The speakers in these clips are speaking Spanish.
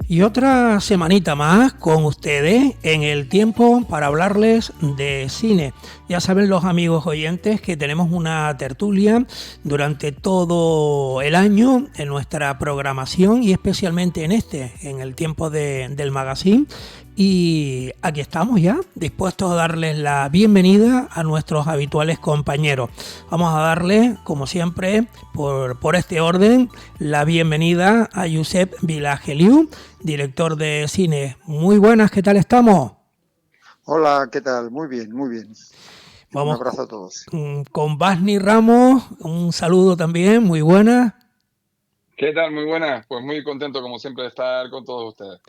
Y otra semanita más con ustedes en el tiempo para hablarles de cine. Ya saben los amigos oyentes que tenemos una tertulia durante todo el año en nuestra programación y especialmente en el tiempo del magazine. Y aquí estamos ya, dispuestos a darles la bienvenida a nuestros habituales compañeros. Vamos a darle, como siempre, por este orden, la bienvenida a Josep Vilageliu, director de cine. Muy buenas, ¿qué tal estamos? Hola, ¿qué tal? Muy bien, muy bien. Vamos un abrazo a todos. Con Basni Ramos, un saludo también, muy buenas. ¿Qué tal? Muy buenas. Pues muy contento, como siempre, de estar con todos ustedes.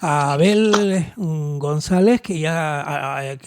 A Abel González, que ya Abel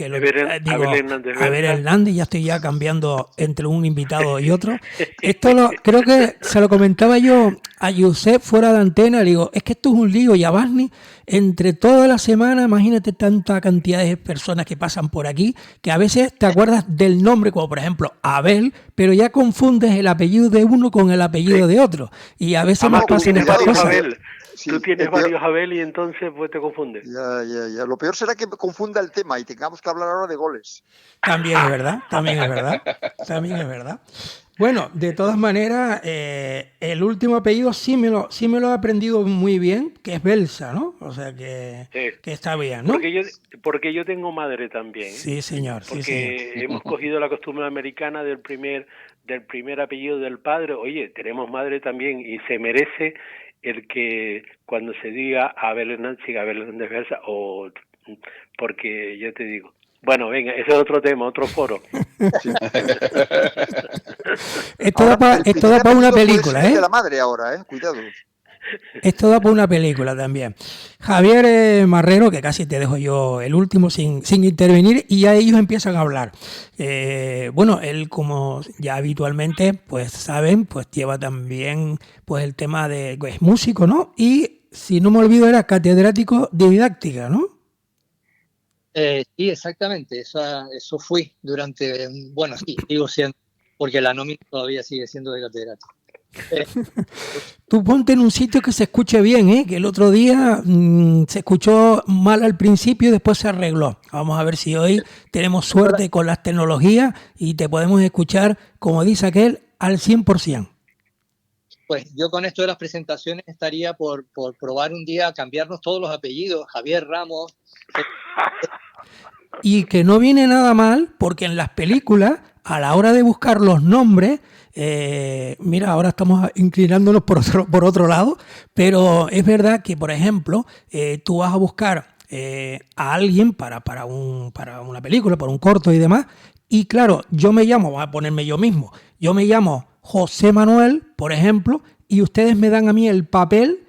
Hernández, ya estoy ya cambiando entre un invitado y otro. Esto creo que se lo comentaba yo a Josep fuera de antena, le digo, es que esto es un lío, y a Basni, entre toda la semana, imagínate tanta cantidad de personas que pasan por aquí, que a veces te acuerdas del nombre, como por ejemplo Abel, pero ya confundes el apellido de uno con el apellido de otro, y a veces nos pasan estas cosas. Abel. Sí, tú tienes varios Abel y entonces pues te confundes. Ya. Lo peor será que me confunda el tema y tengamos que hablar ahora de goles. También es verdad. Bueno, de todas maneras, el último apellido sí me lo he aprendido muy bien, que es Belsa, ¿no? O sea que está bien, ¿no? Porque yo tengo madre también. Sí, señor. Porque hemos cogido la costumbre americana del primer apellido del padre. Oye, tenemos madre también y se merece el que cuando se diga Abel Hernández, siga Abel Hernández Belsa, o porque yo te digo. Bueno, venga, ese es otro tema, otro foro. Esto da para una película, ¿eh? De la madre ahora, cuidado. Esto da para una película también. Javier Marrero, que casi te dejo yo el último sin intervenir, y ya ellos empiezan a hablar. Bueno, él, como ya habitualmente pues saben, pues lleva también pues el tema de es músico, ¿no? Y si no me olvido era catedrático de didáctica, ¿no? Sí, exactamente. Eso fui durante, sí, sigo siendo, porque la nómina todavía sigue siendo de catedrático. Tú ponte en un sitio que se escuche bien, que el otro día se escuchó mal al principio y después se arregló. Vamos a ver si hoy tenemos suerte con las tecnologías y te podemos escuchar, como dice aquel, al 100%. Pues yo con esto de las presentaciones estaría por probar un día cambiarnos todos los apellidos, Javier Ramos. Y que no viene nada mal, porque en las películas, a la hora de buscar los nombres, mira, ahora estamos inclinándonos por otro lado, pero es verdad que, por ejemplo, tú vas a buscar a alguien para una película, para un corto y demás, y claro, voy a ponerme yo mismo, yo me llamo José Manuel, por ejemplo, y ustedes me dan a mí el papel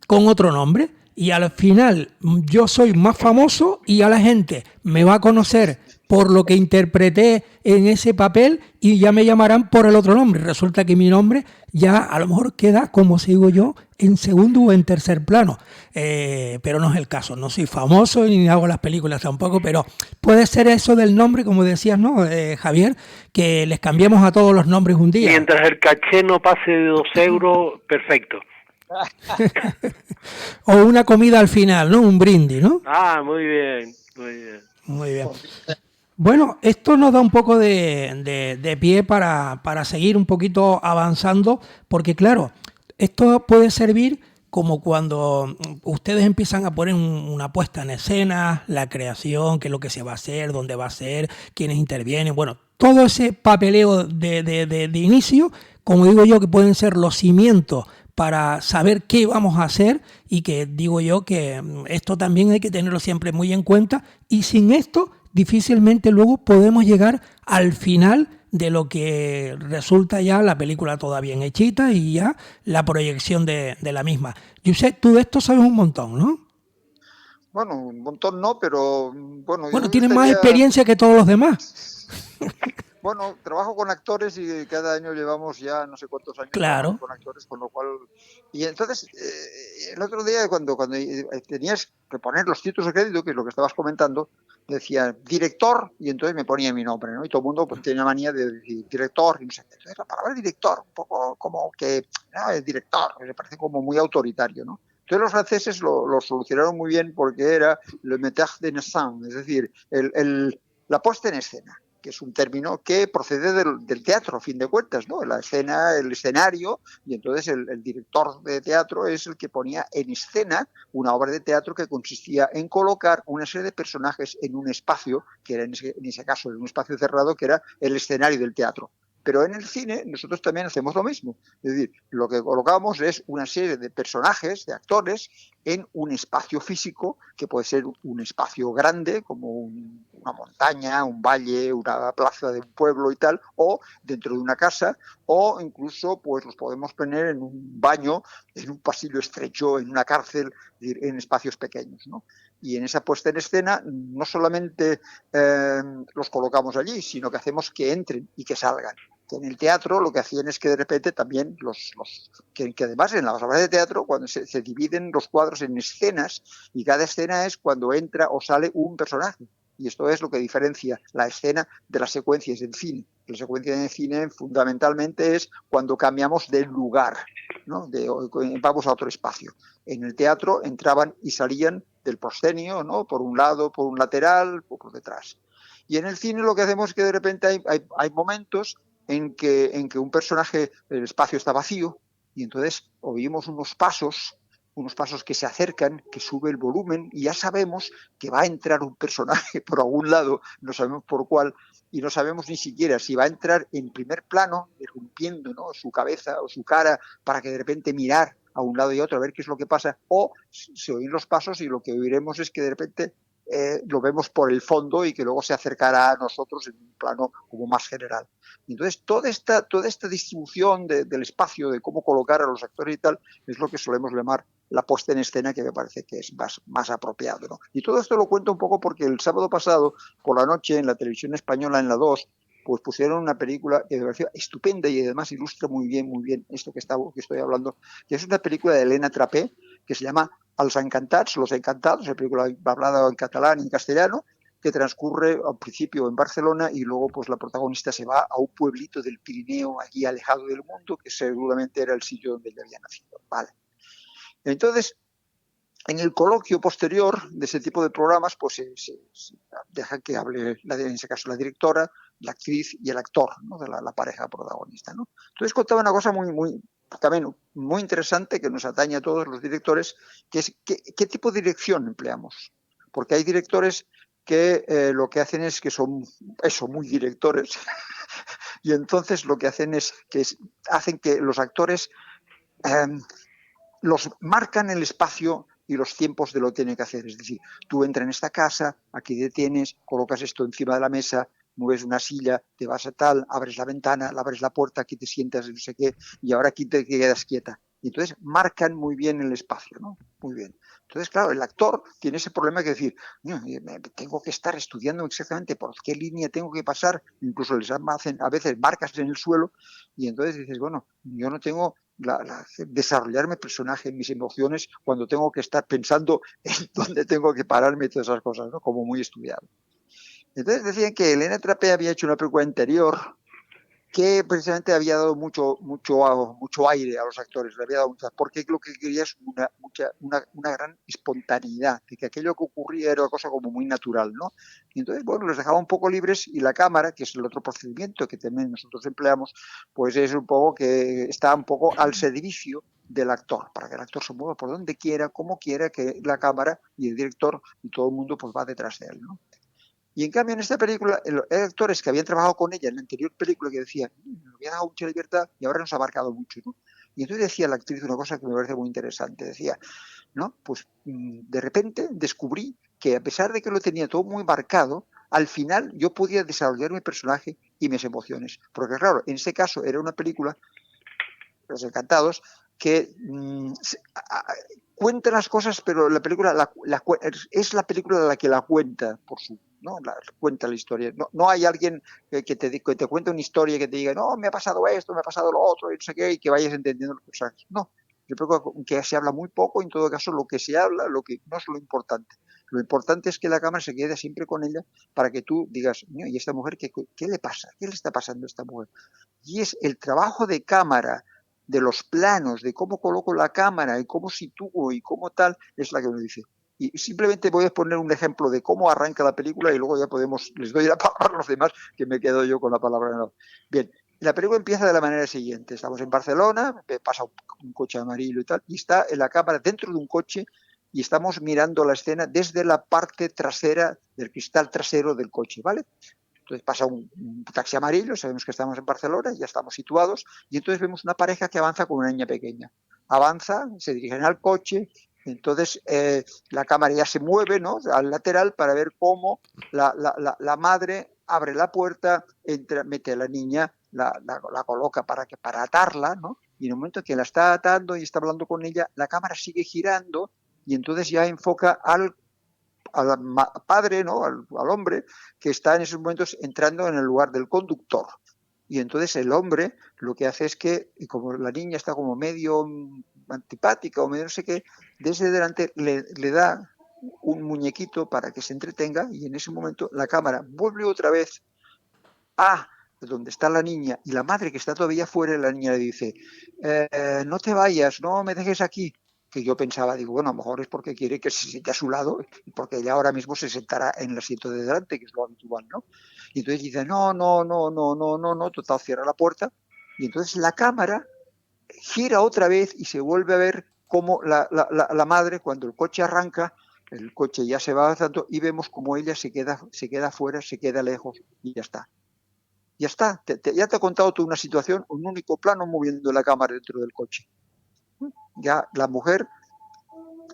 con otro nombre, y al final yo soy más famoso y a la gente me va a conocer por lo que interpreté en ese papel y ya me llamarán por el otro nombre. Resulta que mi nombre ya a lo mejor queda, como sigo yo, en segundo o en tercer plano. Pero no es el caso. No soy famoso ni hago las películas tampoco, pero puede ser eso del nombre, como decías, ¿no, Javier? Que les cambiemos a todos los nombres un día. Mientras el caché no pase de 2 euros, perfecto. O una comida al final, ¿no? Un brindis, ¿no? Ah, muy bien, muy bien. Muy bien. Bueno, esto nos da un poco de pie para seguir un poquito avanzando, porque claro, esto puede servir como cuando ustedes empiezan a poner una puesta en escena, la creación, qué es lo que se va a hacer, dónde va a ser, quiénes intervienen, bueno, todo ese papeleo de inicio, como digo yo, que pueden ser los cimientos para saber qué vamos a hacer, y que digo yo que esto también hay que tenerlo siempre muy en cuenta, y sin esto difícilmente luego podemos llegar al final de lo que resulta ya la película toda bien hechita y ya la proyección de la misma. Josep, tú de esto sabes un montón, ¿no? Bueno, un montón no, pero bueno... Bueno, tienes más experiencia que todos los demás. Bueno, trabajo con actores y cada año llevamos ya no sé cuántos años con actores, con lo cual... Y entonces, el otro día cuando tenías que poner los títulos de crédito, que es lo que estabas comentando, decía director, y entonces me ponía mi nombre, ¿no? Y todo el mundo pues, tenía manía de decir director, y no sé qué. Entonces la palabra director, un poco como que, no, el director, me parece como muy autoritario, ¿no? Entonces los franceses lo solucionaron muy bien porque era le métage en scène, es decir, la puesta en escena, que es un término que procede del teatro, a fin de cuentas, ¿no? La escena, el escenario, y entonces el director de teatro es el que ponía en escena una obra de teatro que consistía en colocar una serie de personajes en un espacio, que era en ese caso en un espacio cerrado, que era el escenario del teatro. Pero en el cine nosotros también hacemos lo mismo. Es decir, lo que colocamos es una serie de personajes, de actores, en un espacio físico, que puede ser un espacio grande, como una montaña, un valle, una plaza de un pueblo y tal, o dentro de una casa, o incluso pues los podemos poner en un baño, en un pasillo estrecho, en una cárcel, en espacios pequeños, ¿no? Y en esa puesta en escena no solamente los colocamos allí, sino que hacemos que entren y que salgan. En el teatro lo que hacían es que de repente también que además en las obras de teatro cuando se dividen los cuadros en escenas y cada escena es cuando entra o sale un personaje. Y esto es lo que diferencia la escena de las secuencias del cine. La secuencia del cine fundamentalmente es cuando cambiamos de lugar, ¿no? Vamos a otro espacio. En el teatro entraban y salían del proscenio, ¿no? Por un lado, por un lateral, o por detrás. Y en el cine lo que hacemos es que de repente hay momentos en que un personaje, el espacio está vacío, y entonces oímos unos pasos que se acercan, que sube el volumen, y ya sabemos que va a entrar un personaje por algún lado, no sabemos por cuál, y no sabemos ni siquiera si va a entrar en primer plano, irrumpiendo, ¿no?, su cabeza o su cara, para que de repente mirar a un lado y a otro a ver qué es lo que pasa, o se oyen los pasos y lo que oiremos es que de repente lo vemos por el fondo y que luego se acercará a nosotros en un plano como más general. Entonces, toda esta distribución del espacio, de cómo colocar a los actores y tal, es lo que solemos llamar la puesta en escena, que me parece que es más apropiado, ¿no? Y todo esto lo cuento un poco porque el sábado pasado, por la noche, en la televisión española, en la 2, pues pusieron una película que me pareció estupenda y además ilustra muy bien esto que estoy hablando, que es una película de Elena Trapé, que se llama Els Encantats, Los Encantados, una película hablada en catalán y en castellano, que transcurre al principio en Barcelona y luego pues la protagonista se va a un pueblito del Pirineo, allí alejado del mundo, que seguramente era el sitio donde ella había nacido. Vale. Entonces, en el coloquio posterior de ese tipo de programas, pues se deja que hable, en ese caso, la directora, la actriz y el actor, ¿no?, de la pareja protagonista, ¿no? Entonces contaba una cosa también muy interesante que nos atañe a todos los directores, que es qué tipo de dirección empleamos. Porque hay directores que lo que hacen es que son muy directores y entonces lo que hacen es que hacen que los actores los marcan el espacio y los tiempos de lo que tiene que hacer. Es decir, tú entras en esta casa, aquí detienes, colocas esto encima de la mesa, mueves una silla, te vas a tal, abres la ventana, abres la puerta, aquí te sientas, no sé qué, y ahora aquí te quedas quieta. Y entonces marcan muy bien el espacio, ¿no? Muy bien. Entonces, claro, el actor tiene ese problema que decir, tengo que estar estudiando exactamente por qué línea tengo que pasar, incluso les hacen a veces marcas en el suelo, y entonces dices, bueno, yo no tengo desarrollarme personaje, mis emociones, cuando tengo que estar pensando en dónde tengo que pararme y todas esas cosas, ¿no? Como muy estudiado. Entonces decían que Elena Trapé había hecho una película anterior que precisamente había dado mucho aire a los actores, le había dado porque lo que quería es una gran espontaneidad, de que aquello que ocurría era una cosa como muy natural, ¿no? Y entonces, bueno, les dejaba un poco libres y la cámara, que es el otro procedimiento que también nosotros empleamos, pues es un poco que está un poco al servicio del actor, para que el actor se mueva por donde quiera, como quiera, que la cámara y el director y todo el mundo pues va detrás de él, ¿no? Y en cambio en esta película, hay actores que habían trabajado con ella en la anterior película que decían, nos había dado mucha libertad y ahora nos ha marcado mucho, ¿no? Y entonces decía la actriz una cosa que me parece muy interesante, decía, ¿no? Pues de repente descubrí que a pesar de que lo tenía todo muy marcado, al final yo podía desarrollar mi personaje y mis emociones. Porque claro, en ese caso era una película, Los Encantados, que cuenta las cosas, pero la película es la película la que la cuenta por su, ¿no? Cuenta la historia. No hay alguien que te cuente una historia que te diga, no, me ha pasado esto, me ha pasado lo otro, y no sé qué, y que vayas entendiendo los personajes. No, yo creo que se habla muy poco, en todo caso lo que se habla, lo que no es lo importante. Lo importante es que la cámara se quede siempre con ella para que tú digas, ¿y esta mujer qué le pasa? ¿Qué le está pasando a esta mujer? Y es el trabajo de cámara, de los planos, de cómo coloco la cámara y cómo sitúo y cómo tal, es la que uno dice. Y simplemente voy a poner un ejemplo de cómo arranca la película y luego ya les doy la palabra a los demás, que me quedo yo con la palabra. No. Bien, la película empieza de la manera siguiente. Estamos en Barcelona, pasa un coche amarillo y tal, y está en la cámara dentro de un coche y estamos mirando la escena desde la parte trasera, del cristal trasero del coche, ¿vale? Entonces pasa un taxi amarillo, sabemos que estamos en Barcelona, ya estamos situados, y entonces vemos una pareja que avanza con una niña pequeña. Avanza, se dirigen al coche, entonces la cámara ya se mueve, ¿no?, al lateral para ver cómo la madre abre la puerta, mete a la niña, la coloca para atarla, ¿no? Y en el momento que la está atando y está hablando con ella, la cámara sigue girando y entonces ya enfoca al padre, ¿no?, al hombre que está en esos momentos entrando en el lugar del conductor. Y entonces el hombre lo que hace es que, y como la niña está como medio antipática o medio no sé qué, desde delante le da un muñequito para que se entretenga y en ese momento la cámara vuelve otra vez a donde está la niña y la madre que está todavía fuera, la niña le dice, no te vayas, no me dejes aquí. Que yo pensaba, digo, bueno, a lo mejor es porque quiere que se siente a su lado y porque ella ahora mismo se sentará en el asiento de delante, que es lo habitual, ¿no? Y entonces dice, no, total, cierra la puerta y entonces la cámara gira otra vez y se vuelve a ver cómo la madre, cuando el coche arranca, el coche ya se va avanzando y vemos como ella se queda fuera, se queda lejos y ya está. Ya está, ya te he contado tú una situación, un único plano moviendo la cámara dentro del coche. Ya la mujer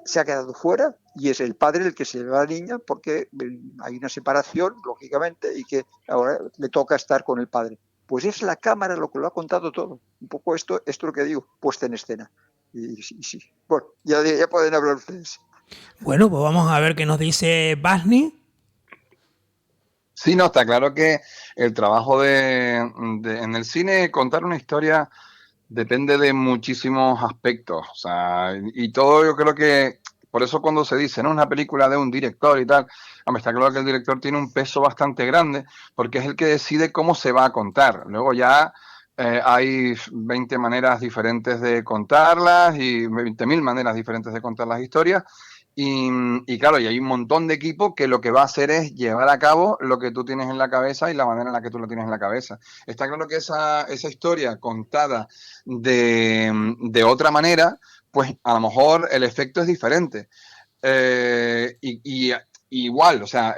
se ha quedado fuera y es el padre el que se lleva a la niña porque hay una separación, lógicamente, y que ahora le toca estar con el padre. Pues es la cámara lo que lo ha contado todo. Un poco esto es lo que digo, puesta en escena. Y sí. Bueno, ya pueden hablar ustedes. Bueno, pues vamos a ver qué nos dice Basni. Sí, no, está claro que el trabajo en el cine, contar una historia depende de muchísimos aspectos. O sea, y todo yo creo que, por eso cuando se dice, ¿no?, una película de un director y tal, está claro que el director tiene un peso bastante grande porque es el que decide cómo se va a contar. Luego ya hay 20 maneras diferentes de contarlas y 20.000 maneras diferentes de contar las historias. Y claro, y hay un montón de equipo que lo que va a hacer es llevar a cabo lo que tú tienes en la cabeza y la manera en la que tú lo tienes en la cabeza. Está claro que esa historia contada de otra manera, pues a lo mejor el efecto es diferente. Igual, o sea,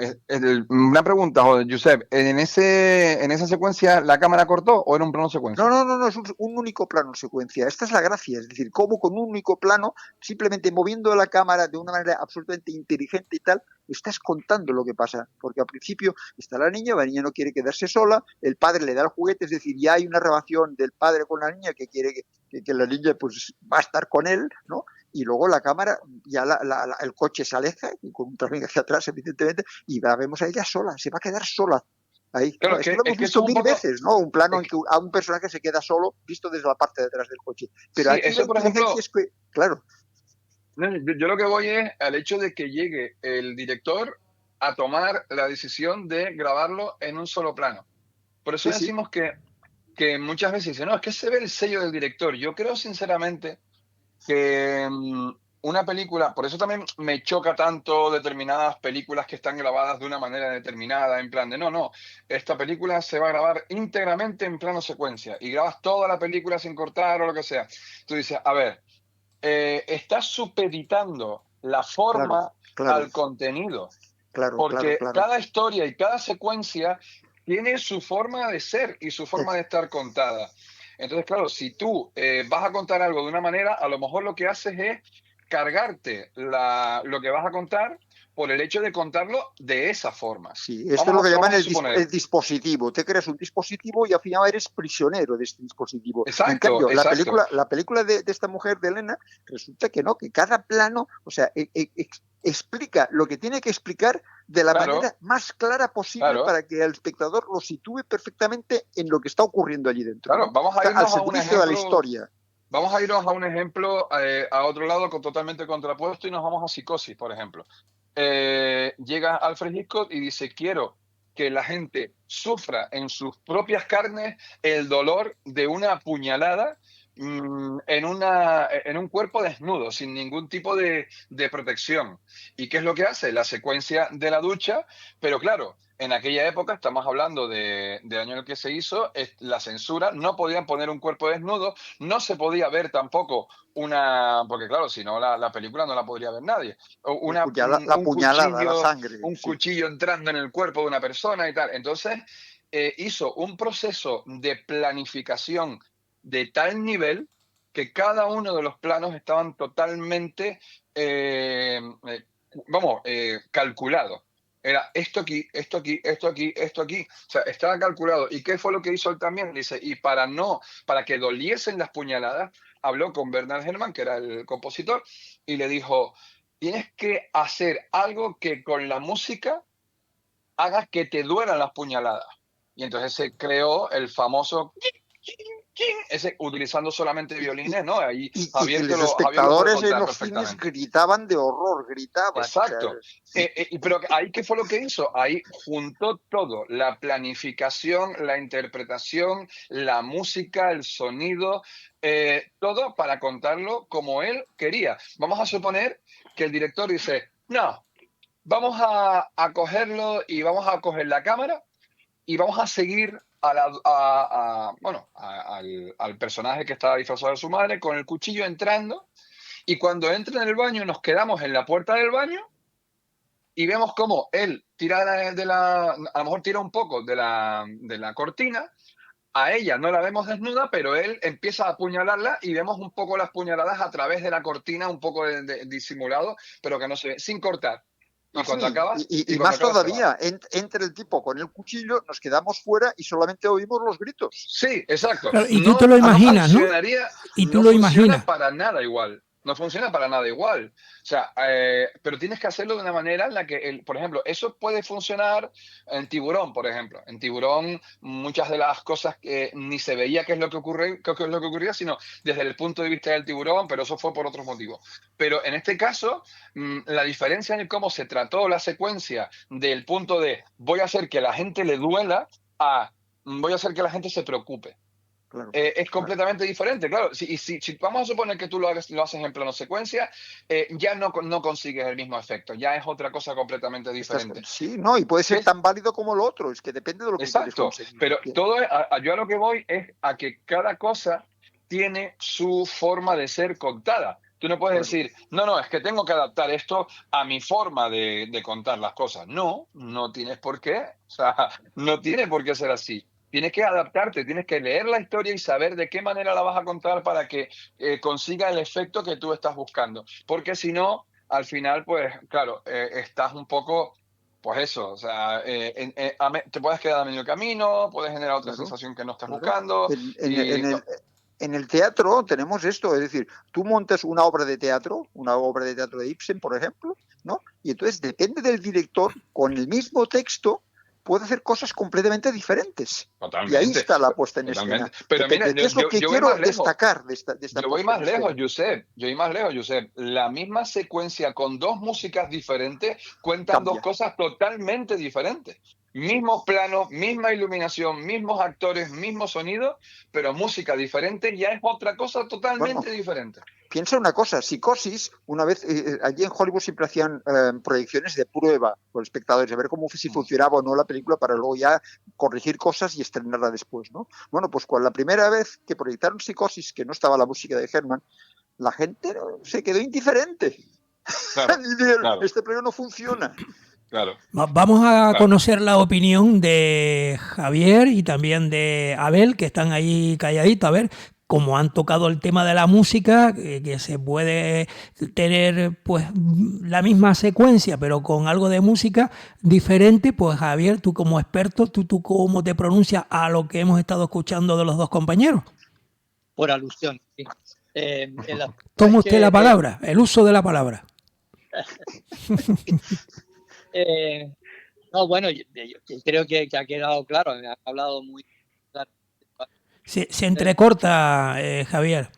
una pregunta, Josep, ¿en esa secuencia la cámara cortó o era un plano secuencia? No, es un único plano secuencia. Esta es la gracia, es decir, cómo con un único plano, simplemente moviendo la cámara de una manera absolutamente inteligente y tal, estás contando lo que pasa. Porque al principio está la niña no quiere quedarse sola, el padre le da el juguete, es decir, ya hay una relación del padre con la niña que quiere que la niña pues va a estar con él, ¿no? Y luego la cámara, ya el coche se aleja, con un tráfico hacia atrás, evidentemente, y la vemos a ella sola, se va a quedar sola. Ahí. Claro, Esto lo hemos visto mil veces, ¿no? Un plano en que a un personaje se queda solo, visto desde la parte de atrás del coche. Pero sí, aquí eso, la por ejemplo, es que, claro. Yo lo que voy es al hecho de que llegue el director a tomar la decisión de grabarlo en un solo plano. Por eso decimos que muchas veces dicen, no, es que se ve el sello del director. Yo creo sinceramente que una película, por eso también me choca tanto determinadas películas que están grabadas de una manera determinada, en plan de no, esta película se va a grabar íntegramente en plano secuencia y grabas toda la película sin cortar o lo que sea. Tú dices, a ver, estás supeditando la forma al contenido. Porque cada historia y cada secuencia tiene su forma de ser y su forma de estar contada. Entonces, claro, si tú vas a contar algo de una manera, a lo mejor lo que haces es cargarte lo que vas a contar por el hecho de contarlo de esa forma. Sí, esto es lo que llaman el dispositivo. Te creas un dispositivo y al final eres prisionero de este dispositivo. Exacto, en cambio, exacto. la película de esta mujer, de Elena, resulta que no, que cada plano, o sea, explica lo que tiene que explicar de la manera más clara posible para que el espectador lo sitúe perfectamente en lo que está ocurriendo allí dentro. Claro, ¿no? vamos a irnos al servicio de la historia. Vamos a irnos a un ejemplo a otro lado totalmente contrapuesto y nos vamos a Psicosis, por ejemplo. llega Alfred Hitchcock y dice, quiero que la gente sufra en sus propias carnes el dolor de una puñalada en un cuerpo desnudo, sin ningún tipo de protección. ¿Y qué es lo que hace? La secuencia de la ducha, pero claro, en aquella época, estamos hablando del año en el que se hizo, la censura, no podían poner un cuerpo desnudo, no se podía ver tampoco porque claro, si no la película no la podría ver nadie. La puñalada, la sangre. Un sí. cuchillo entrando en el cuerpo de una persona y tal. Entonces, hizo un proceso de planificación de tal nivel que cada uno de los planos estaban totalmente, calculados. Era esto aquí, esto aquí, esto aquí, esto aquí. O sea, estaba calculado. ¿Y qué fue lo que hizo él también? Dice, y para que doliesen las puñaladas, habló con Bernard Herrmann, que era el compositor, y le dijo, tienes que hacer algo que con la música haga que te duelan las puñaladas. Y entonces se creó el famoso ese, utilizando solamente violines, ¿no? Ahí Y Javier, que los Javier lo puede espectadores en contar los cines perfectamente. gritaban de horror, gritaban. Exacto. O sea, Pero ahí, ¿qué fue lo que hizo? Ahí juntó todo, la planificación, la interpretación, la música, el sonido, todo para contarlo como él quería. Vamos a suponer que el director dice, no, vamos a cogerlo y vamos a coger la cámara y vamos a seguir al personaje que estaba disfrazado de su madre con el cuchillo entrando, y cuando entra en el baño nos quedamos en la puerta del baño y vemos cómo él tira a lo mejor tira un poco de la cortina. A ella no la vemos desnuda, pero él empieza a apuñalarla y vemos un poco las puñaladas a través de la cortina, un poco disimulado, pero que no se ve, sin cortar. Y cuando acabas. Y más todavía, entra el tipo con el cuchillo, nos quedamos fuera y solamente oímos los gritos. Sí, exacto. Claro, y tú te lo imaginas, ¿no? Y tú lo imaginas. Para nada igual. No funciona para nada igual. O sea, pero tienes que hacerlo de una manera en la que, por ejemplo, eso puede funcionar en Tiburón, por ejemplo. En Tiburón, muchas de las cosas que ni se veía qué es lo que ocurría, sino desde el punto de vista del tiburón, pero eso fue por otros motivos. Pero en este caso, la diferencia en cómo se trató la secuencia del punto de voy a hacer que la gente le duela a voy a hacer que la gente se preocupe. Claro, es completamente diferente, claro. Si vamos a suponer que tú lo haces en plano secuencia, ya no consigues el mismo efecto, ya es otra cosa completamente diferente. Sí, no, y puede ser tan válido como lo otro, es que depende de lo que quieres conseguir. Pero todo yo a lo que voy es a que cada cosa tiene su forma de ser contada. Tú no puedes decir, no, es que tengo que adaptar esto a mi forma de contar las cosas. No tienes por qué. O sea, no tiene por qué ser así. Tienes que adaptarte, tienes que leer la historia y saber de qué manera la vas a contar para que consiga el efecto que tú estás buscando. Porque si no, al final, pues, claro, estás un poco, pues eso, o sea, te puedes quedar a medio camino, puedes generar otra sensación que no estás buscando. En el teatro tenemos esto, es decir, tú montas una obra de teatro de Ibsen, por ejemplo, ¿no? Y entonces depende del director, con el mismo texto, puede hacer cosas completamente diferentes. Totalmente. Y ahí está la puesta en escena. Pero mira, ¿qué es lo que quiero destacar de esta Yo voy más lejos, Josep. La misma secuencia con dos músicas diferentes cuentan dos cosas totalmente diferentes. Mismo plano, misma iluminación, mismos actores, mismo sonido, pero música diferente ya es otra cosa totalmente diferente. Piensa una cosa, Psicosis, una vez, allí en Hollywood siempre hacían proyecciones de prueba con espectadores, de ver cómo si funcionaba o no la película para luego ya corregir cosas y estrenarla después, ¿no? Bueno, pues con la primera vez que proyectaron Psicosis, que no estaba la música de Herrmann, la gente se quedó indiferente. Claro. Este proyecto no funciona. Claro. Vamos a conocer la opinión de Javier y también de Abel, que están ahí calladitos. A ver, como han tocado el tema de la música, que se puede tener pues la misma secuencia, pero con algo de música diferente, pues Javier, tú como experto, ¿tú cómo te pronuncias a lo que hemos estado escuchando de los dos compañeros? Por alusión, sí. Toma usted la palabra, el uso de la palabra. No, bueno, yo creo que ha quedado claro, me ha hablado muy claro. Se entrecorta, Javier.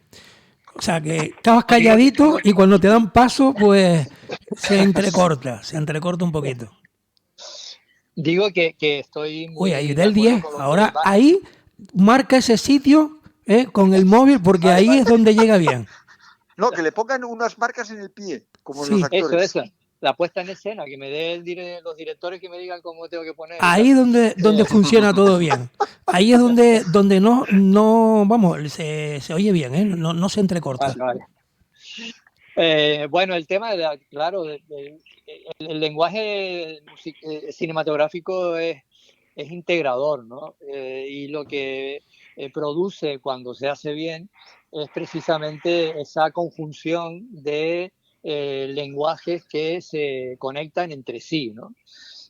O sea, que estabas calladito y cuando te dan paso, pues se entrecorta un poquito. Digo que estoy Uy, ahí muy de del acuerdo 10. con lo que Ahora ahí marca ese sitio con el móvil porque Vale, ahí vale. es donde llega bien. No, que le pongan unas marcas en el pie, como en los Sí, actores. Eso, la puesta en escena, que me dé los directores que me digan cómo tengo que poner y ahí tal. es donde funciona todo bien. Ahí es donde no vamos, se oye bien, no se entrecorta. Vale. Bueno, el tema, claro, el lenguaje cinematográfico es integrador, ¿no? Y lo que produce cuando se hace bien es precisamente esa conjunción de lenguajes que se conectan entre sí, ¿no?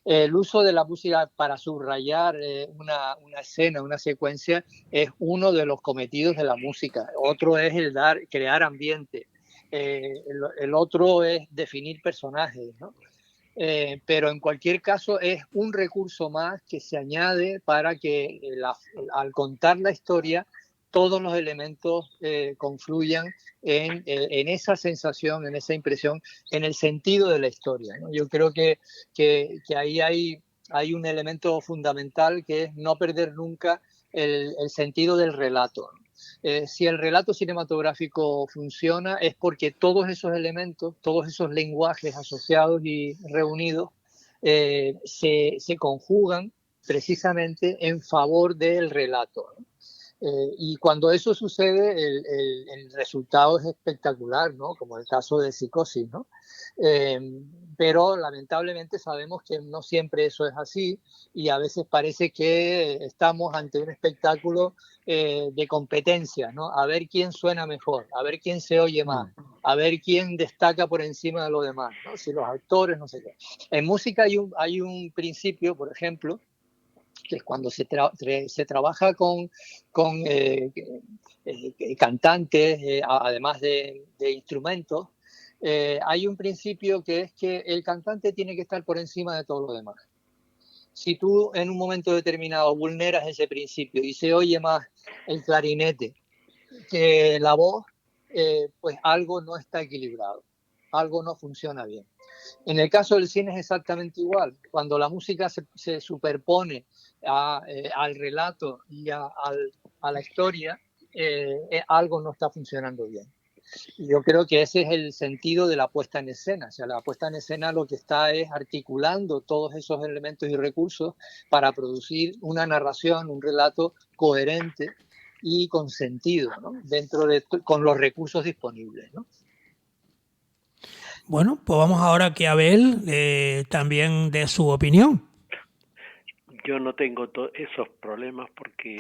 El uso de la música para subrayar una escena, una secuencia, es uno de los cometidos de la música. Otro es crear ambiente. El otro es definir personajes, ¿no? Pero en cualquier caso es un recurso más que se añade para que al contar la historia todos los elementos confluyan en esa sensación, en esa impresión, en el sentido de la historia, ¿no? Yo creo que ahí hay un elemento fundamental que es no perder nunca el sentido del relato, ¿no? Si el relato cinematográfico funciona es porque todos esos elementos, todos esos lenguajes asociados y reunidos se conjugan precisamente en favor del relato, ¿no? Y cuando eso sucede, el resultado es espectacular, ¿no? Como el caso de Psicosis, ¿no? Eh, pero lamentablemente sabemos que no siempre eso es así y a veces parece que estamos ante un espectáculo de competencia, ¿no? A ver quién suena mejor, a ver quién se oye más, a ver quién destaca por encima de los demás, ¿no? Si los actores, no sé qué. En música hay un principio, por ejemplo, que es cuando se trabaja con cantantes, además de instrumentos, hay un principio que es que el cantante tiene que estar por encima de todo lo demás. Si tú en un momento determinado vulneras ese principio y se oye más el clarinete que la voz, pues algo no está equilibrado, algo no funciona bien. En el caso del cine es exactamente igual. Cuando la música se superpone al relato y a la historia, algo no está funcionando bien. Y yo creo que ese es el sentido de la puesta en escena. O sea, la puesta en escena lo que está es articulando todos esos elementos y recursos para producir una narración, un relato coherente y con sentido, ¿no? Con los recursos disponibles, ¿no? Bueno, pues vamos ahora que Abel también dé su opinión. Yo no tengo esos problemas porque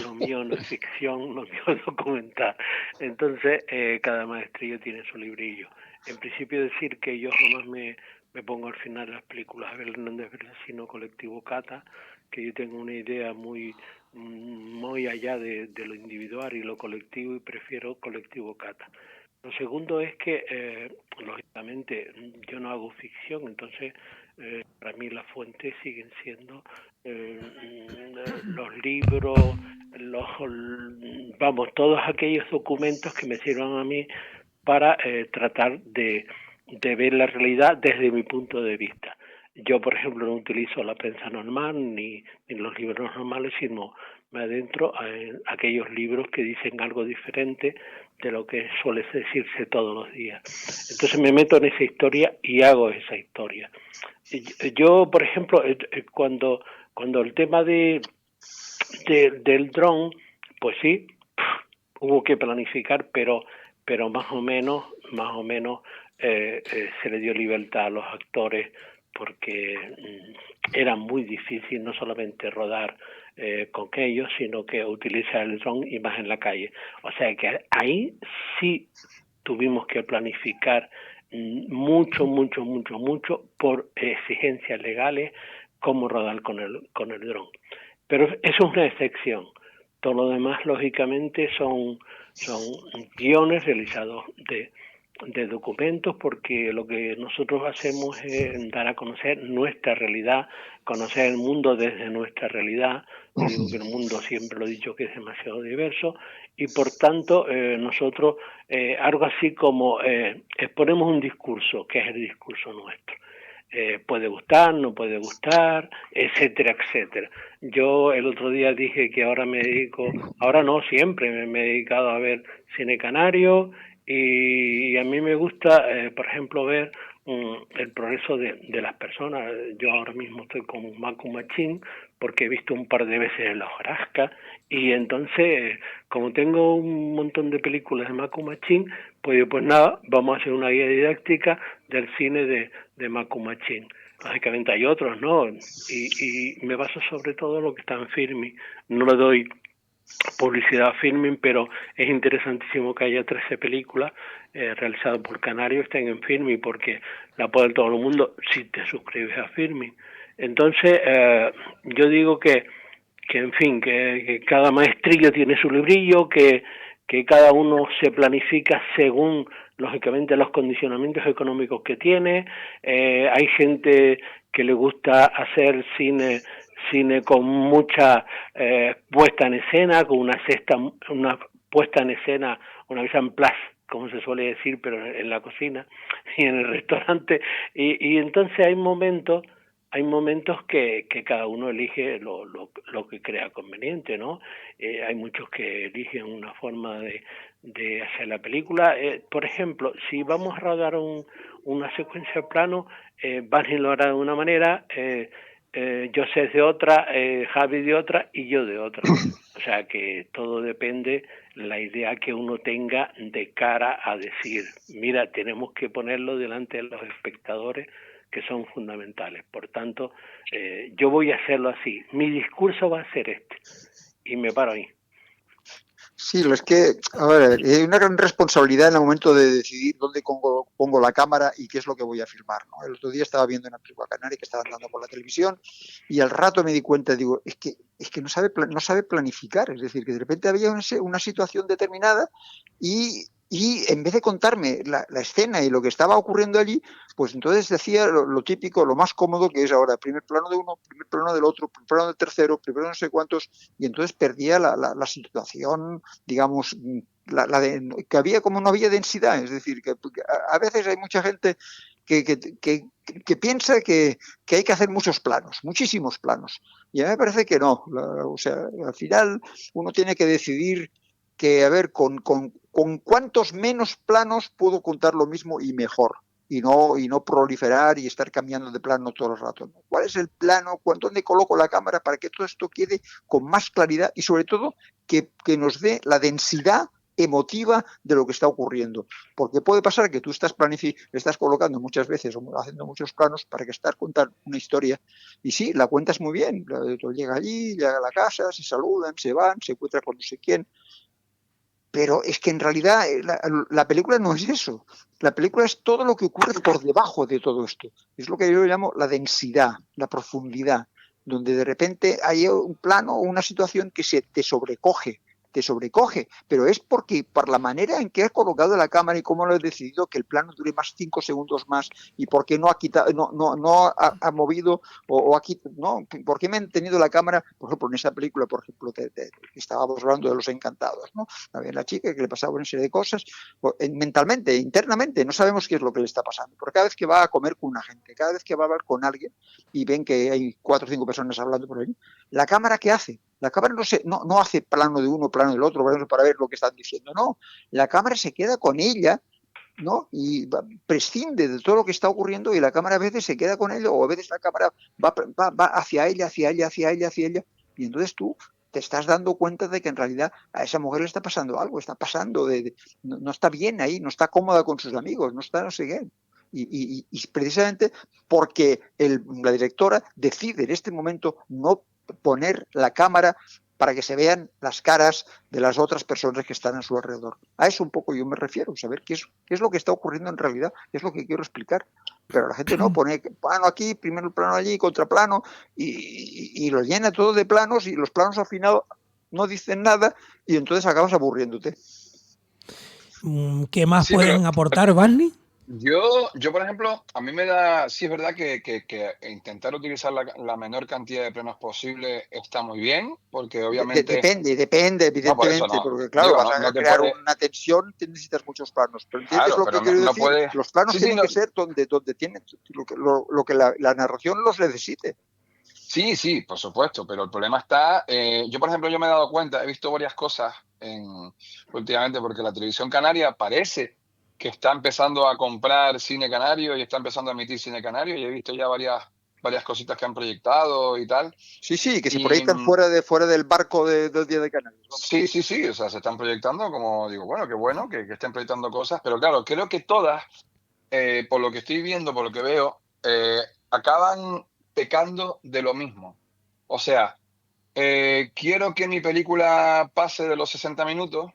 lo mío no es ficción, lo mío es documental. Entonces, cada maestrillo tiene su librillo. En principio decir que yo jamás me pongo al final las películas de Abel Hernández Berlesino, Colectivo Cata, que yo tengo una idea muy allá de lo individual y lo colectivo y prefiero Colectivo Cata. Lo segundo es que, lógicamente, yo no hago ficción, entonces para mí las fuentes siguen siendo los libros, todos aquellos documentos que me sirvan a mí para tratar de ver la realidad desde mi punto de vista. Yo, por ejemplo, no utilizo la prensa normal ni los libros normales, sino me adentro en aquellos libros que dicen algo diferente de lo que suele decirse todos los días. Entonces me meto en esa historia y hago esa historia. Yo, por ejemplo, cuando el tema del dron, pues sí, hubo que planificar, pero más o menos se le dio libertad a los actores porque era muy difícil no solamente rodar con ellos, sino que utilizar el dron y más en la calle. O sea que ahí sí tuvimos que planificar mucho por exigencias legales cómo rodar con el dron. Pero eso es una excepción. Todo lo demás, lógicamente, son guiones realizados de documentos, porque lo que nosotros hacemos es dar a conocer nuestra realidad, conocer el mundo desde nuestra realidad. Yo digo que el mundo, siempre lo he dicho, que es demasiado diverso, y por tanto nosotros algo así como exponemos un discurso, que es el discurso nuestro. Puede gustar, no puede gustar, etcétera, etcétera. Yo el otro día dije que ahora me dedico, ahora no, siempre me he dedicado a ver cine canario, y a mí me gusta, por ejemplo, ver el progreso de las personas. Yo ahora mismo estoy con Macu Machín porque he visto un par de veces en la hojarasca, y entonces, como tengo un montón de películas de Macu Machín, pues nada, vamos a hacer una guía didáctica del cine de Macu Machín. Lógicamente hay otros, ¿no? Y me baso sobre todo en lo que está en Filmin. No le doy publicidad a Filmin, pero es interesantísimo que haya 13 películas realizadas por Canario, estén en Filmin, porque la puede ver todo el mundo si te suscribes a Filmin. Entonces, yo digo que en fin, que cada maestrillo tiene su librillo, que cada uno se planifica según, lógicamente, los condicionamientos económicos que tiene. Hay gente que le gusta hacer cine con mucha puesta en escena, con una puesta en escena, una mise en place, como se suele decir, pero en la cocina y en el restaurante. Y entonces hay momentos que cada uno elige lo que crea conveniente, ¿no? Hay muchos que eligen una forma de hacer la película. Por ejemplo, si vamos a rodar una secuencia de plano, Vanny lo hará de una manera, José de otra, Javi de otra y yo de otra. O sea que todo depende la idea que uno tenga de cara a decir, mira, tenemos que ponerlo delante de los espectadores, que son fundamentales. Por tanto, yo voy a hacerlo así. Mi discurso va a ser este. Y me paro ahí. Sí, es que, a ver, hay una gran responsabilidad en el momento de decidir dónde pongo la cámara y qué es lo que voy a filmar, ¿no? El otro día estaba viendo una película canaria que estaban dando por la televisión y al rato me di cuenta, digo, es que no sabe planificar, es decir, que de repente había una situación determinada y en vez de contarme la escena y lo que estaba ocurriendo allí, pues entonces decía lo típico, lo más cómodo, que es ahora primer plano de uno, primer plano del otro, primer plano del tercero, primero no sé cuántos, y entonces perdía la situación, digamos, que había como no había densidad. Es decir, que a veces hay mucha gente que piensa que hay que hacer muchos planos, muchísimos planos. Y a mí me parece que no. O sea, al final uno tiene que decidir que, a ver, con cuántos menos planos puedo contar lo mismo y mejor. Y no proliferar y estar cambiando de plano todo el rato. ¿Cuál es el plano? ¿Dónde coloco la cámara para que todo esto quede con más claridad y sobre todo que nos dé la densidad emotiva de lo que está ocurriendo? Porque puede pasar que tú estás colocando muchas veces o haciendo muchos planos para que estar contando una historia y sí, la cuentas muy bien, llega allí, llega a la casa, se saludan, se van, se encuentra con no sé quién. Pero es que en realidad la película no es eso. La película es todo lo que ocurre por debajo de todo esto. Es lo que yo llamo la densidad, la profundidad, donde de repente hay un plano o una situación que te sobrecoge, pero es porque por la manera en que has colocado la cámara y cómo lo has decidido que el plano dure más 5 segundos más y por qué no ha quitado, no ha movido o aquí, no, por qué me han tenido la cámara, por ejemplo, en esa película, por ejemplo, estábamos hablando de Los Encantados, ¿no? Había la chica que le pasaba una serie de cosas, mentalmente, internamente, no sabemos qué es lo que le está pasando, porque cada vez que va a comer con una gente, cada vez que va a hablar con alguien y ven que hay 4 o 5 personas hablando por ahí, la cámara, ¿qué hace? La cámara no hace plano de uno, plano del otro, para ver lo que están diciendo, no. La cámara se queda con ella, ¿no? Y prescinde de todo lo que está ocurriendo y la cámara a veces se queda con ella o a veces la cámara va hacia ella, y entonces tú te estás dando cuenta de que en realidad a esa mujer le está pasando algo, no está bien ahí, no está cómoda con sus amigos, no está no sé qué. Y precisamente porque la directora decide en este momento no poner la cámara para que se vean las caras de las otras personas que están a su alrededor. A eso un poco yo me refiero, saber qué es lo que está ocurriendo en realidad, es lo que quiero explicar. Pero la gente no pone plano aquí, primero plano allí, contraplano, y lo llena todo de planos y los planos al final no dicen nada y entonces acabas aburriéndote. ¿Qué más Sí, pueden aportar, Barney? Yo, por ejemplo, a mí me da, sí es verdad que intentar utilizar la menor cantidad de planos posible está muy bien, porque obviamente, Depende, no, por eso evidentemente, no, porque claro, digo, vas no, a no te crear puede, una tensión, te necesitas muchos planos. Pero ¿entiendes claro, lo que pero no, quiero no decir? puede, Los planos sí, sí, tienen no, que ser donde tienen lo que la narración los necesite. sí, sí, por supuesto, pero el problema está, yo por ejemplo, yo me he dado cuenta, he visto varias cosas últimamente, porque la televisión canaria parece que está empezando a comprar cine canario y está empezando a emitir cine canario, y he visto ya varias cositas que han proyectado y tal. Sí, que se Y proyectan fuera del barco del Día de Canarias. Vamos. sí, o sea, se están proyectando, como digo, bueno que estén proyectando cosas, pero claro, creo que todas, por lo que estoy viendo, por lo que veo, acaban pecando de lo mismo. O sea, quiero que mi película pase de los 60 minutos,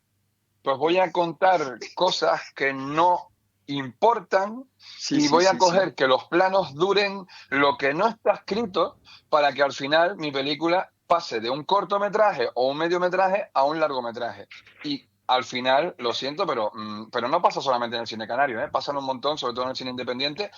pues voy a contar cosas que no importan y voy a coger que los planos duren lo que no está escrito para que al final mi película pase de un cortometraje o un mediometraje a un largometraje. Y al final, lo siento, pero no pasa solamente en el cine canario, ¿eh? Pasan un montón, sobre todo en el cine independiente.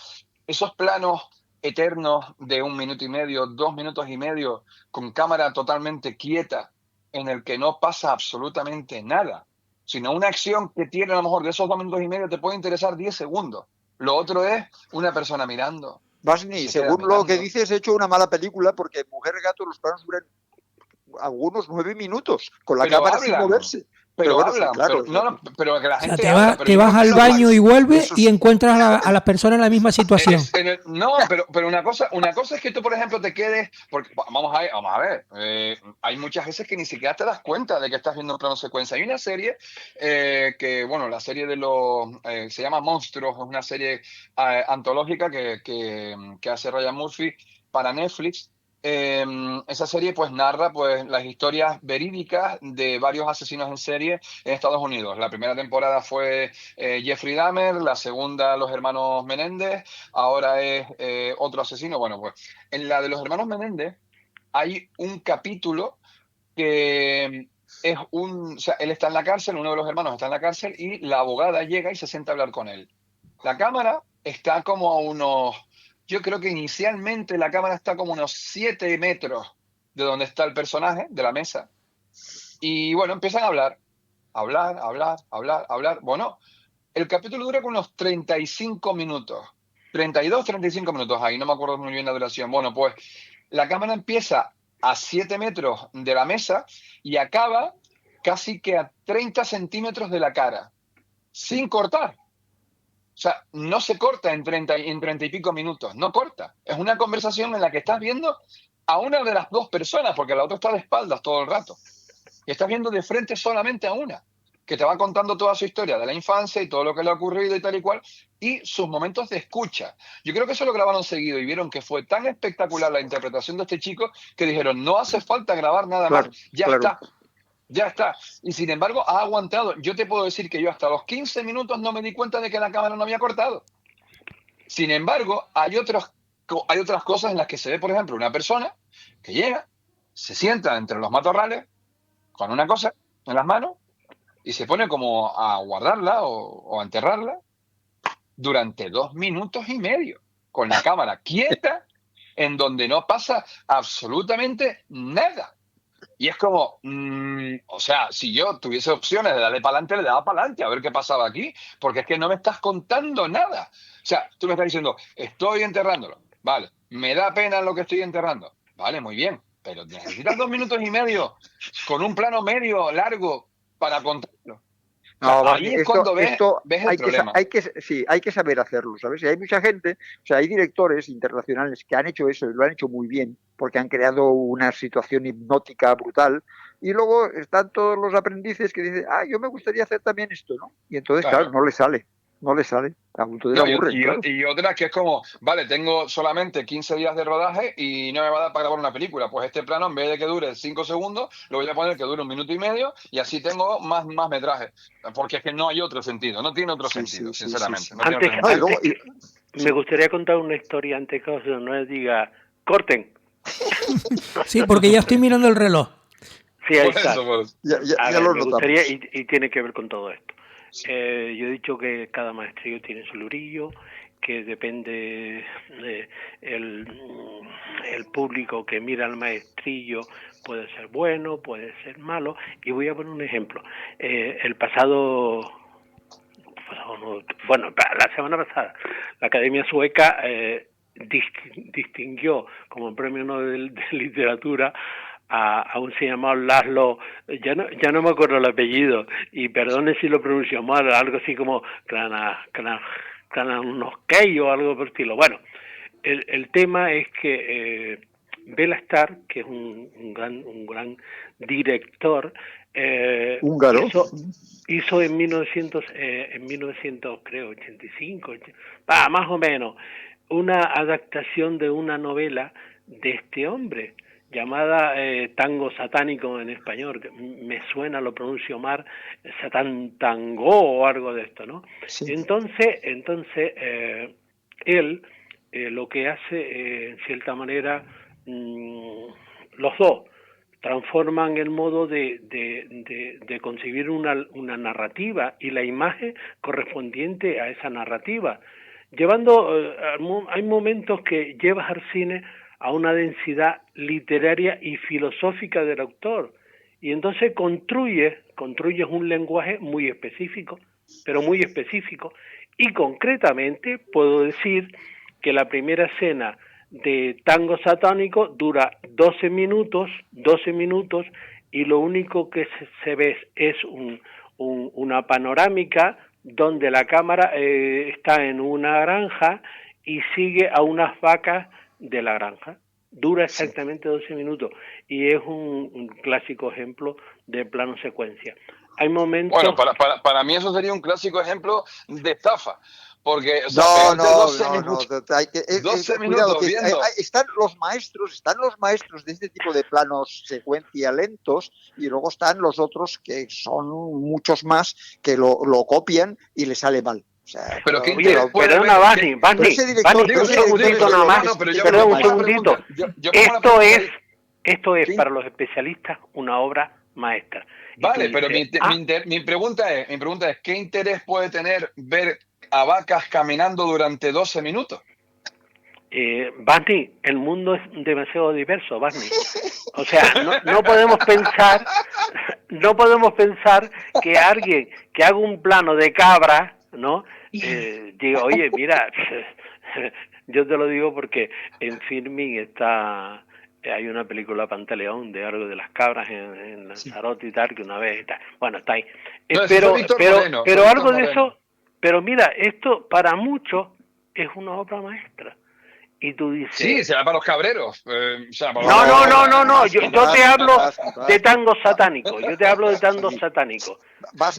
Esos planos eternos de 1 minuto y medio, 2 minutos y medio, con cámara totalmente quieta, en el que no pasa absolutamente nada, sino una acción que tiene a lo mejor de esos 2 minutos y medio te puede interesar 10 segundos. Lo otro es una persona mirando y Basni, se queda según lo que mirando. dices, he hecho una mala película porque Mujer Gato los planos duran algunos 9 minutos con la Pero cámara sin hablan, moverse. Pero bueno, sí, pero claro. no, no, pero que la O sea, gente habla, pero te yo vas creo que al Eso eso, es baño y vuelves eso y es encuentras a las personas en la misma situación. No, pero una cosa es que tú, por ejemplo, te quedes, porque vamos a ver, hay muchas veces que ni siquiera te das cuenta de que estás viendo un plano secuencia. Hay una serie que, bueno, la serie de se llama Monstruos, es una serie antológica que hace Ryan Murphy para Netflix. Esa serie pues narra pues las historias verídicas de varios asesinos en serie en Estados Unidos. La primera temporada fue Jeffrey Dahmer, la segunda los hermanos Menéndez, ahora es otro asesino. Bueno, pues en la de los hermanos Menéndez hay un capítulo que o sea, él está en la cárcel, uno de los hermanos está en la cárcel y la abogada llega y se sienta a hablar con él. La cámara está como yo creo que inicialmente la cámara está como unos 7 metros de donde está el personaje, de la mesa. Y bueno, empiezan a hablar. Bueno, el capítulo dura con unos 35 minutos. 32, 35 minutos, ahí no me acuerdo muy bien la duración. Bueno, pues la cámara empieza a 7 metros de la mesa y acaba casi que a 30 centímetros de la cara, sin cortar. O sea, no se corta en 30 y pico minutos, no corta. Es una conversación en la que estás viendo a una de las dos personas, porque la otra está de espaldas todo el rato. Y estás viendo de frente solamente a una, que te va contando toda su historia de la infancia y todo lo que le ha ocurrido y tal y cual, y sus momentos de escucha. Yo creo que eso lo grabaron seguido y vieron que fue tan espectacular la interpretación de este chico que dijeron, no hace falta grabar nada más, ya está. Y sin embargo, ha aguantado. Yo te puedo decir que yo hasta los 15 minutos no me di cuenta de que la cámara no había cortado. Sin embargo, hay otras cosas en las que se ve, por ejemplo, una persona que llega, se sienta entre los matorrales con una cosa en las manos y se pone como a guardarla o a enterrarla durante 2 minutos y medio, con la cámara quieta, en donde no pasa absolutamente nada. Y es como, o sea, si yo tuviese opciones de darle para adelante, le daba para adelante a ver qué pasaba aquí, porque es que no me estás contando nada. O sea, tú me estás diciendo, estoy enterrándolo, vale, me da pena lo que estoy enterrando, vale, muy bien, pero necesitas 2 minutos y medio con un plano medio largo para contarlo. O sea, No, Barney, ahí es cuando esto ves el problema. sí, hay que saber hacerlo, ¿sabes? Y hay mucha gente, o sea, hay directores internacionales que han hecho eso y lo han hecho muy bien, porque han creado una situación hipnótica brutal, y luego están todos los aprendices que dicen, yo me gustaría hacer también esto, ¿no? Y entonces, claro, Claro. no les sale, entonces No, aburren, claro. y otra que es como, vale, tengo solamente 15 días de rodaje y no me va a dar para grabar una película. Pues este plano, en vez de que dure 5 segundos, lo voy a poner que dure 1 minuto y medio y así tengo más metraje. Porque es que no hay otro sentido, no tiene otro sentido, sinceramente. No tiene otro Antes, sentido. me gustaría contar una historia antes que José no diga, corten. Sí, porque ya estoy mirando el reloj. Sí, ahí Por está. eso, por eso. Ya A lo ver, me notamos. gustaría, y tiene que ver con todo esto. Yo he dicho que cada maestrillo tiene su lurillo, que depende el público que mira al maestrillo, puede ser bueno, puede ser malo. Y voy a poner un ejemplo. La semana pasada, la Academia Sueca distinguió como premio Nobel de Literatura a un señor llamado Laszlo, ya no me acuerdo el apellido, y perdone si lo pronuncio mal, algo así como Kranoskei o algo por el estilo. Bueno, el tema es que Bela Starr, que es un gran director, húngaro, hizo en 1985, más o menos, una adaptación de una novela de este hombre llamada Tango Satánico en español. Me suena, lo pronuncio mal, Satán Tango o algo de esto, ¿no? Sí. Entonces él lo que hace, en cierta manera, los dos transforman el modo de concebir una narrativa y la imagen correspondiente a esa narrativa. Hay momentos que llevas al cine a una densidad literaria y filosófica del autor, y entonces construyes un lenguaje muy específico, pero muy específico, y concretamente puedo decir que la primera escena de Tango Satánico dura 12 minutos, y lo único que se ve es una panorámica donde la cámara está en una granja y sigue a unas vacas de la granja. Dura exactamente 12 minutos y es un clásico ejemplo de plano secuencia. Hay momentos... Bueno, para mí eso sería un clásico ejemplo de estafa. Porque, o sea, no, hay que, 12 cuidado, minutos viendo. Están los maestros de este tipo de planos secuencia lentos, y luego están los otros que son muchos más que lo copian y le sale mal. O sea, pero perdona, Barney, un segundito. Esto es para los especialistas una obra maestra. Vale, pero mi pregunta es, ¿qué interés puede tener ver a vacas caminando durante 12 minutos? Barney, el mundo es demasiado diverso, Barney. O sea, no podemos pensar que alguien que haga un plano de cabra, ¿no? Diga, oye, mira, yo te lo digo porque en Filming hay una película Pantaleón de algo de las cabras en Lanzarote y tal, que una vez está. Bueno, está ahí. Pero algo de eso. Pero mira, esto para muchos es una obra maestra. Y tú dices... Sí, será para los cabreros. No. Yo te hablo de tango satánico.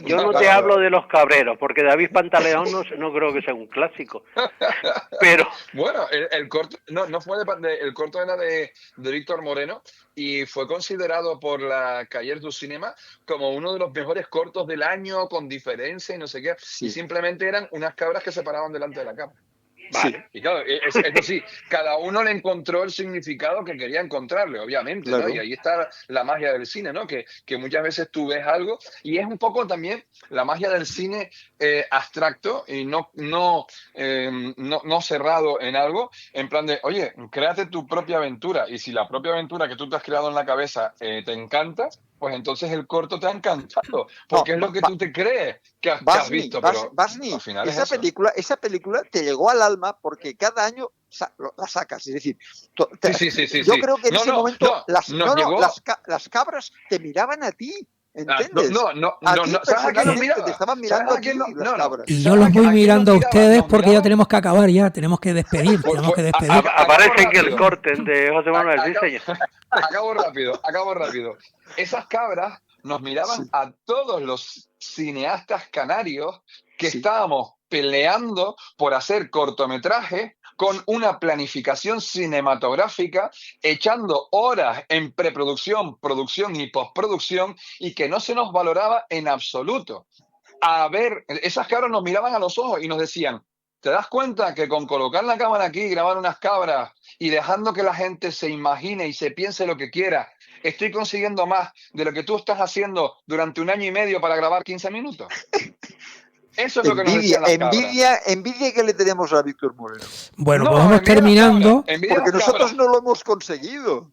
Yo no te hablo de los cabreros, porque David Pantaleón no creo que sea un clásico. Pero... Bueno, el corto el corto era de Víctor Moreno y fue considerado por la Cahiers du Cinéma como uno de los mejores cortos del año, con diferencia y no sé qué. Sí. Y simplemente eran unas cabras que se paraban delante de la cámara. Vale. Sí. Y claro, eso sí, cada uno le encontró el significado que quería encontrarle, obviamente, claro. ¿No? Y ahí está la magia del cine, ¿no? Que muchas veces tú ves algo y es un poco también la magia del cine abstracto y no cerrado en algo, en plan de, oye, créate tu propia aventura, y si la propia aventura que tú te has creado en la cabeza te encanta, pues entonces el corto te ha encantado, porque es lo que tú te crees que has visto. Pero al final esa película te llegó al alma porque cada año la sacas. Es decir, yo creo que en ese momento las cabras te miraban a ti. ¿Entiendes? Te estaban mirando a ti las cabras. Y yo los voy mirando a ustedes porque ya tenemos que acabar, tenemos que despedir. Aparece en el corte de José Manuel, dice yo. Acabo rápido. Esas cabras nos miraban a todos los cineastas canarios que estábamos peleando por hacer cortometrajes con una planificación cinematográfica, echando horas en preproducción, producción y postproducción, y que no se nos valoraba en absoluto. A ver, esas cabras nos miraban a los ojos y nos decían, ¿te das cuenta que con colocar la cámara aquí, grabar unas cabras y dejando que la gente se imagine y se piense lo que quiera, estoy consiguiendo más de lo que tú estás haciendo durante 1 año y medio para grabar 15 minutos? Eso es lo que nos decían las cabras. Envidia que le tenemos a Víctor Moreno. Bueno, pues vamos terminando. Porque nosotros no lo hemos conseguido.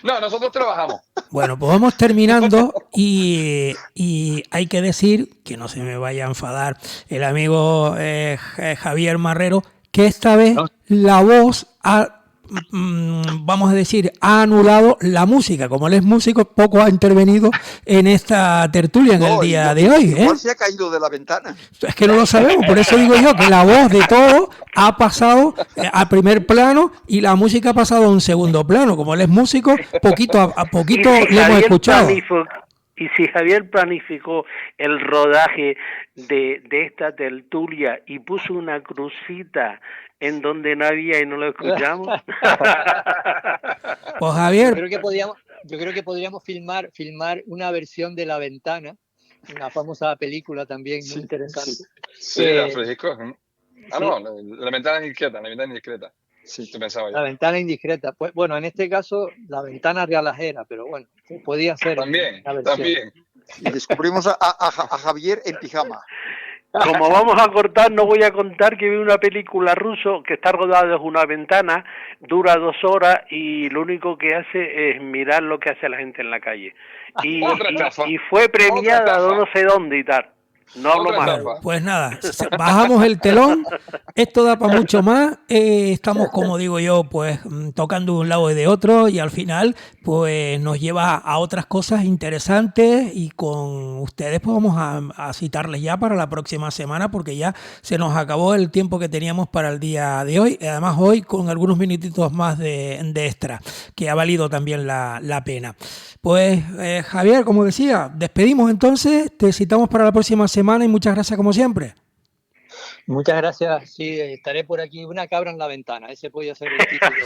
No, nosotros trabajamos. Bueno, pues vamos terminando y hay que decir, que no se me vaya a enfadar el amigo Javier Marrero, que esta vez la voz vamos a decir, ha anulado la música. Como él es músico, poco ha intervenido en esta tertulia en el día de hoy. Igual se ha caído de la ventana. Es que no lo sabemos, por eso digo yo que la voz de todo ha pasado a primer plano y la música ha pasado a un segundo plano. Como él es músico, poquito a poquito le hemos escuchado. Y si Javier planificó el rodaje de esta tertulia y puso una crucita en donde no había y no lo escuchamos. Pues Javier, yo creo que podríamos filmar una versión de La Ventana, una famosa película también muy interesante. Sí, Alfred Hitchcock. No, la ventana indiscreta, la ventana indiscreta. Sí, tú pensabas. La ventana indiscreta. Pues bueno, en este caso, la ventana realajera, pero bueno, podía ser. También. Y descubrimos a Javier en pijama. Como vamos a cortar, no voy a contar que vi una película ruso que está rodada desde una ventana, dura 2 horas y lo único que hace es mirar lo que hace la gente en la calle. Y fue premiada no sé dónde y tal. No hablo más. Pues nada, bajamos el telón, esto da para mucho más, estamos, como digo yo, pues tocando de un lado y de otro y al final pues nos lleva a otras cosas interesantes y con ustedes pues vamos a citarles ya para la próxima semana porque ya se nos acabó el tiempo que teníamos para el día de hoy, además hoy con algunos minutitos más de extra, que ha valido también la pena. Pues Javier, como decía, despedimos entonces, te citamos para la próxima semana y muchas gracias como siempre. Muchas gracias, sí, estaré por aquí, una cabra en la ventana, ese podría ser el título.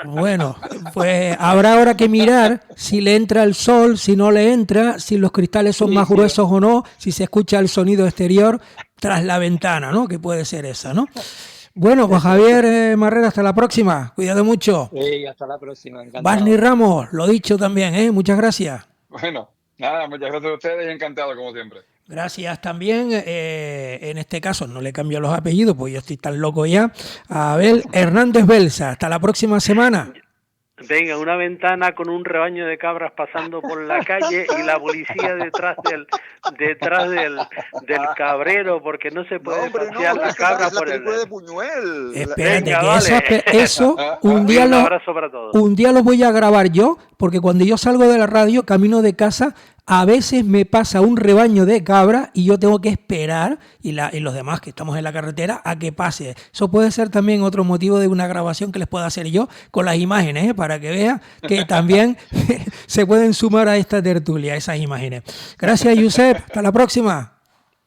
Bueno, pues habrá ahora que mirar si le entra el sol, si no le entra, si los cristales son más gruesos o no, si se escucha el sonido exterior tras la ventana, ¿no? Que puede ser esa, ¿no? Bueno, pues Javier Marrero, hasta la próxima. Cuídate mucho. Sí, hasta la próxima. Encantado. Barney Ramos, lo dicho también, ¿eh? Muchas gracias. Bueno, nada, muchas gracias a ustedes y encantado como siempre. Gracias también, en este caso no le cambio los apellidos, pues yo estoy tan loco ya, a Abel Hernández Belsa. Hasta la próxima semana. Venga, una ventana con un rebaño de cabras pasando por la calle y la policía detrás del cabrero, porque no se puede pasear la cabra por el... de Buñuel. Espérate, venga, que vale. eso un día lo voy a grabar yo, porque cuando yo salgo de la radio, camino de casa, a veces me pasa un rebaño de cabra y yo tengo que esperar, y los demás que estamos en la carretera, a que pase. Eso puede ser también otro motivo de una grabación que les pueda hacer yo con las imágenes, para que vean que también se pueden sumar a esta tertulia, esas imágenes. Gracias, Josep. Hasta la próxima.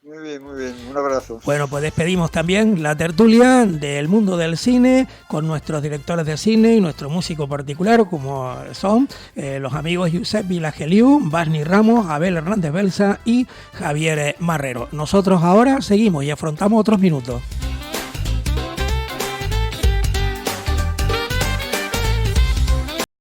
Muy bien. Un abrazo. Bueno, pues despedimos también la tertulia del mundo del cine con nuestros directores de cine y nuestro músico particular, como son los amigos Josep Vilageliu, Barney Ramos, Abel Hernández Belsa y Javier Marrero. Nosotros ahora seguimos y afrontamos otros minutos.